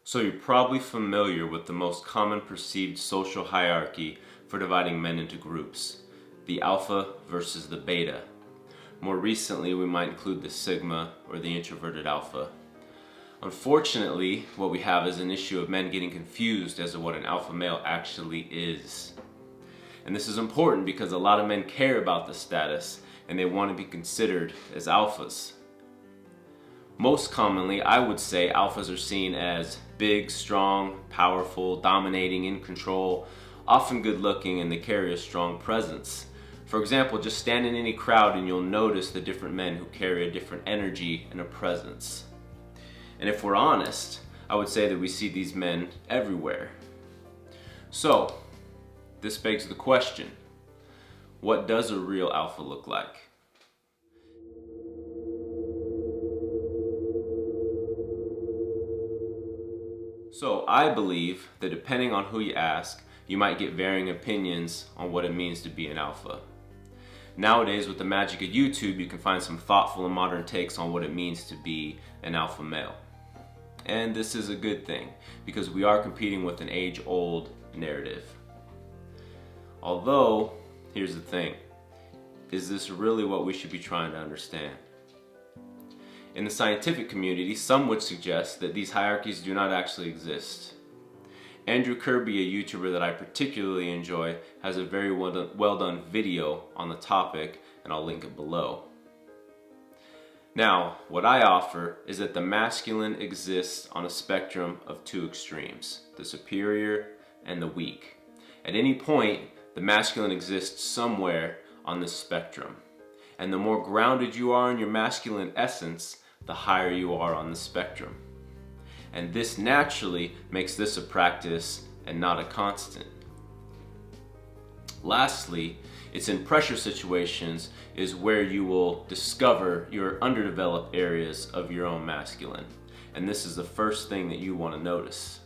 So you're probably familiar with the most common perceived social hierarchy for dividing men into groups, the alpha versus the beta. More recently, we might include the sigma or the introverted alpha. Unfortunately, what we have is an issue of men getting confused as to what an alpha male actually is. And this is important because a lot of men care about the status and they want to be considered as alphas. Most commonly, I would say alphas are seen as big, strong, powerful, dominating, in control, often good looking, and they carry a strong presence. For example, just stand in any crowd and you'll notice the different men who carry a different energy and a presence. And if we're honest, I would say that we see these men everywhere. So, this begs the question, what does a real alpha look like? So I believe that depending on who you ask, you might get varying opinions on what it means to be an alpha. Nowadays, with the magic of YouTube, you can find some thoughtful and modern takes on what it means to be an alpha male. And this is a good thing, because we are competing with an age-old narrative. Although, here's the thing, is this really what we should be trying to understand? In the scientific community, some would suggest that these hierarchies do not actually exist. Andrew Kirby, a YouTuber that I particularly enjoy, has a very well done video on the topic, and I'll link it below. Now, what I offer is that the masculine exists on a spectrum of two extremes, the superior and the weak. At any point, the masculine exists somewhere on this spectrum. And the more grounded you are in your masculine essence, the higher you are on the spectrum. And this naturally makes this a practice and not a constant. Lastly, it's in pressure situations is where you will discover your underdeveloped areas of your own masculine. And this is the first thing that you want to notice.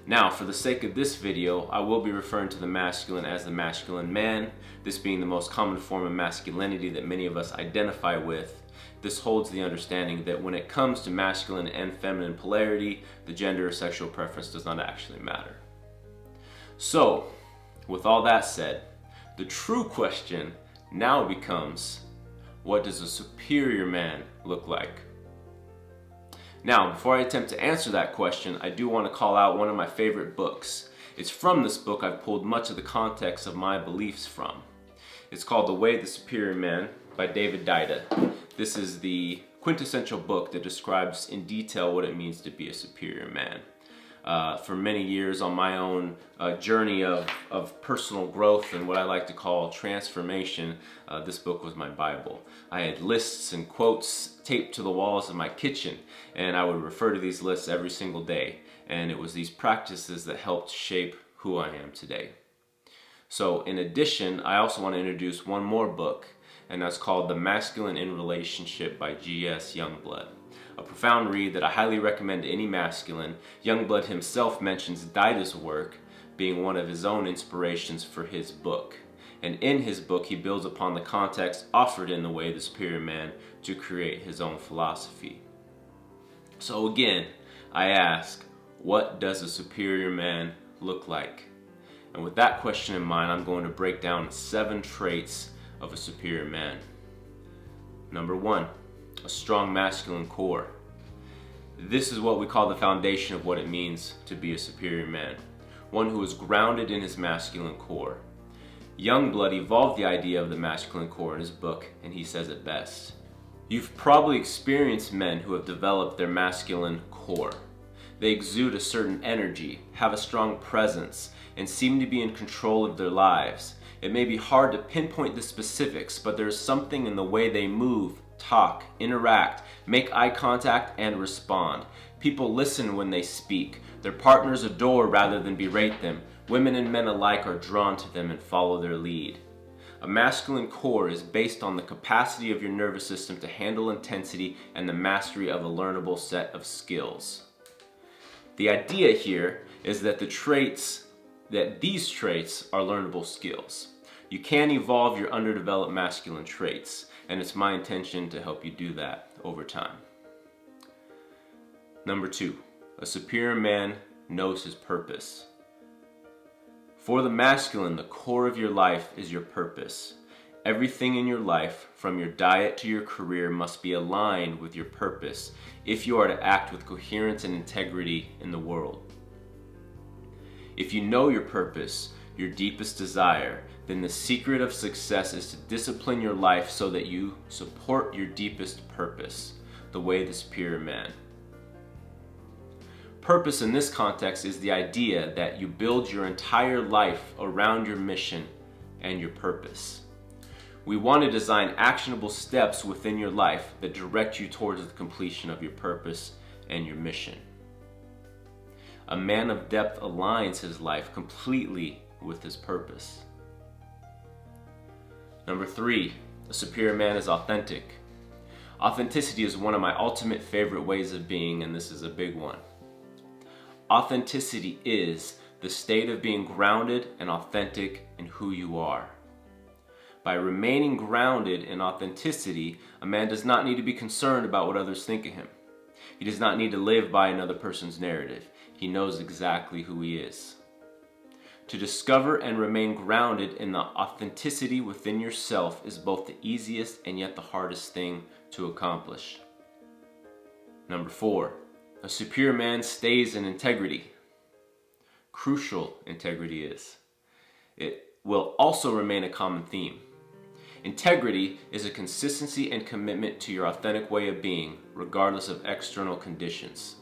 Now, for the sake of this video, I will be referring to the masculine as the masculine man, this being the most common form of masculinity that many of us identify with. This holds the understanding that when it comes to masculine and feminine polarity, the gender or sexual preference does not actually matter. So, with all that said, the true question now becomes, what does a superior man look like? Now, before I attempt to answer that question, I do want to call out one of my favorite books. It's from this book I've pulled much of the context of my beliefs from. It's called The Way of the Superior Man by David Deida. This is the quintessential book that describes in detail what it means to be a superior man. For many years on my own journey of personal growth and what I like to call transformation, this book was my Bible. I had lists and quotes taped to the walls of my kitchen, and I would refer to these lists every single day. And it was these practices that helped shape who I am today. So in addition, I also want to introduce one more book, and that's called The Masculine in Relationship by G.S. Youngblood. A profound read that I highly recommend to any masculine. Youngblood himself mentions Daida's work being one of his own inspirations for his book. And in his book, he builds upon the context offered in The Way of the Superior Man to create his own philosophy. So again, I ask, what does a superior man look like? And with that question in mind, I'm going to break down 7 traits of a superior man. Number 1, a strong masculine core. This is what we call the foundation of what it means to be a superior man. One who is grounded in his masculine core. Youngblood evolved the idea of the masculine core in his book, and he says it best. You've probably experienced men who have developed their masculine core. They exude a certain energy, have a strong presence, and seem to be in control of their lives. It may be hard to pinpoint the specifics, but there's something in the way they move, talk, interact, make eye contact, and respond. People listen when they speak. Their partners adore rather than berate them. Women and men alike are drawn to them and follow their lead. A masculine core is based on the capacity of your nervous system to handle intensity and the mastery of a learnable set of skills. The idea here is that these traits are learnable skills. You can evolve your underdeveloped masculine traits, and it's my intention to help you do that over time. Number 2, A superior man knows his purpose. For the masculine, the core of your life is your purpose. Everything in your life, from your diet to your career, must be aligned with your purpose if you are to act with coherence and integrity in the world. If you know your purpose, your deepest desire, then the secret of success is to discipline your life so that you support your deepest purpose, the way of the superior man. Purpose in this context is the idea that you build your entire life around your mission and your purpose. We want to design actionable steps within your life that direct you towards the completion of your purpose and your mission. A man of depth aligns his life completely with his purpose. Number 3, a superior man is authentic. Authenticity is one of my ultimate favorite ways of being, and this is a big one. Authenticity is the state of being grounded and authentic in who you are. By remaining grounded in authenticity, a man does not need to be concerned about what others think of him. He does not need to live by another person's narrative. He knows exactly who he is. To discover and remain grounded in the authenticity within yourself is both the easiest and yet the hardest thing to accomplish. Number 4, a superior man stays in integrity. Crucial integrity is. It will also remain a common theme. Integrity is a consistency and commitment to your authentic way of being, regardless of external conditions.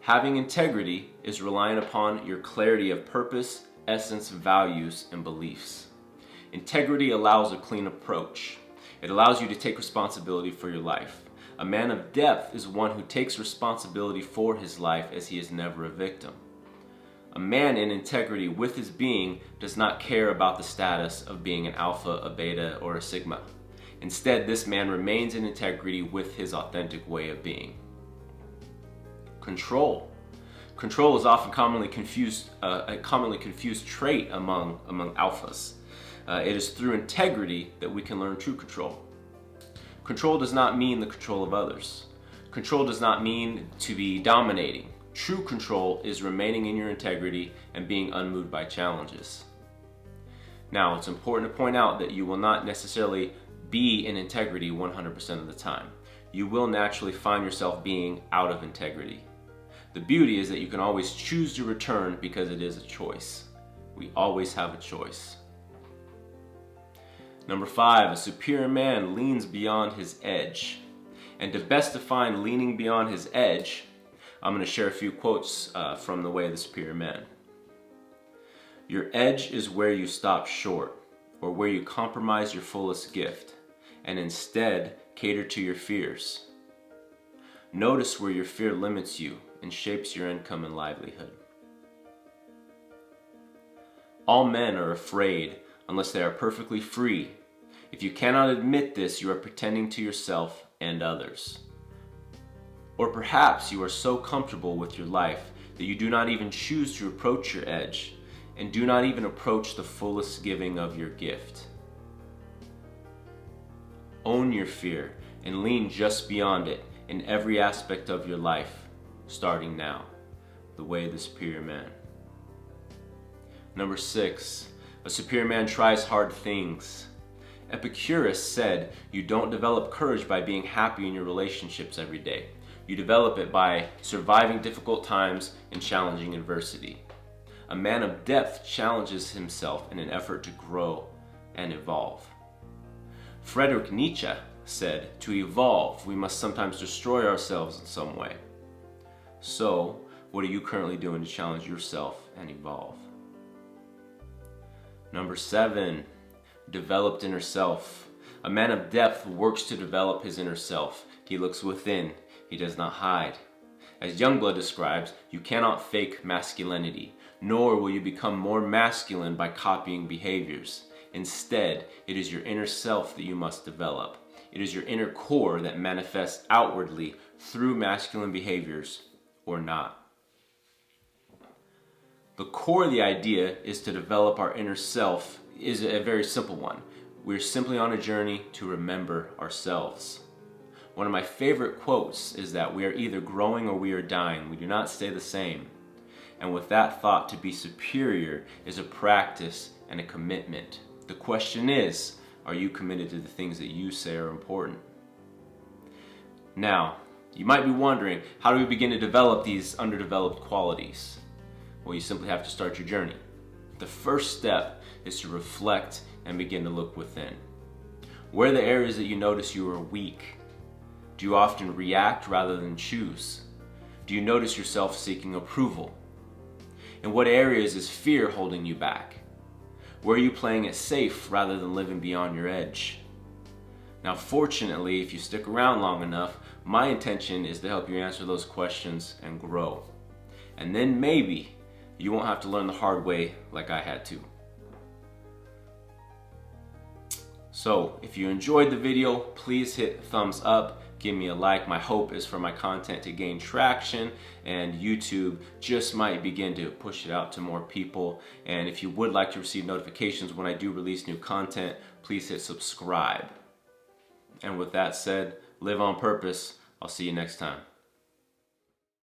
Having integrity is relying upon your clarity of purpose, essence, values, and beliefs. Integrity allows a clean approach. It allows you to take responsibility for your life. A man of depth is one who takes responsibility for his life as he is never a victim. A man in integrity with his being does not care about the status of being an alpha, a beta, or a sigma. Instead, this man remains in integrity with his authentic way of being. Control. Control is often a commonly confused trait among alphas. It is through integrity that we can learn true control. Control does not mean the control of others. Control does not mean to be dominating. True control is remaining in your integrity and being unmoved by challenges. Now, it's important to point out that you will not necessarily be in integrity 100% of the time. You will naturally find yourself being out of integrity. The beauty is that you can always choose to return because it is a choice. We always have a choice. Number 5, a superior man leans beyond his edge. And to best define leaning beyond his edge, I'm going to share a few quotes from The Way of the Superior Man. Your edge is where you stop short, or where you compromise your fullest gift, and instead cater to your fears. Notice where your fear limits you and shapes your income and livelihood. All men are afraid unless they are perfectly free. If you cannot admit this, you are pretending to yourself and others. Or perhaps you are so comfortable with your life that you do not even choose to approach your edge and do not even approach the fullest giving of your gift. Own your fear and lean just beyond it in every aspect of your life, starting now. The Way of the Superior Man. Number 6, a superior man tries hard things. Epicurus said, you don't develop courage by being happy in your relationships every day. You develop it by surviving difficult times and challenging adversity. A man of depth challenges himself in an effort to grow and evolve. Friedrich Nietzsche said, to evolve, we must sometimes destroy ourselves in some way. So, what are you currently doing to challenge yourself and evolve? Number 7, developed inner self. A man of depth works to develop his inner self. He looks within. He does not hide. As Youngblood describes, you cannot fake masculinity, nor will you become more masculine by copying behaviors. Instead, it is your inner self that you must develop. It is your inner core that manifests outwardly through masculine behaviors or not. The core of the idea is to develop our inner self is a very simple one. We're simply on a journey to remember ourselves. One of my favorite quotes is that we are either growing or we are dying. We do not stay the same. And with that thought, to be superior is a practice and a commitment. The question is, are you committed to the things that you say are important? Now, you might be wondering, how do we begin to develop these underdeveloped qualities? Well, you simply have to start your journey. The first step is to reflect and begin to look within. Where are the areas that you notice you are weak? Do you often react rather than choose? Do you notice yourself seeking approval? In what areas is fear holding you back? Where are you playing it safe rather than living beyond your edge? Now, fortunately, if you stick around long enough, my intention is to help you answer those questions and grow. And then maybe you won't have to learn the hard way like I had to. So, if you enjoyed the video, please hit thumbs up, give me a like. My hope is for my content to gain traction, and YouTube just might begin to push it out to more people. And if you would like to receive notifications when I do release new content, please hit subscribe. And with that said, live on purpose. I'll see you next time.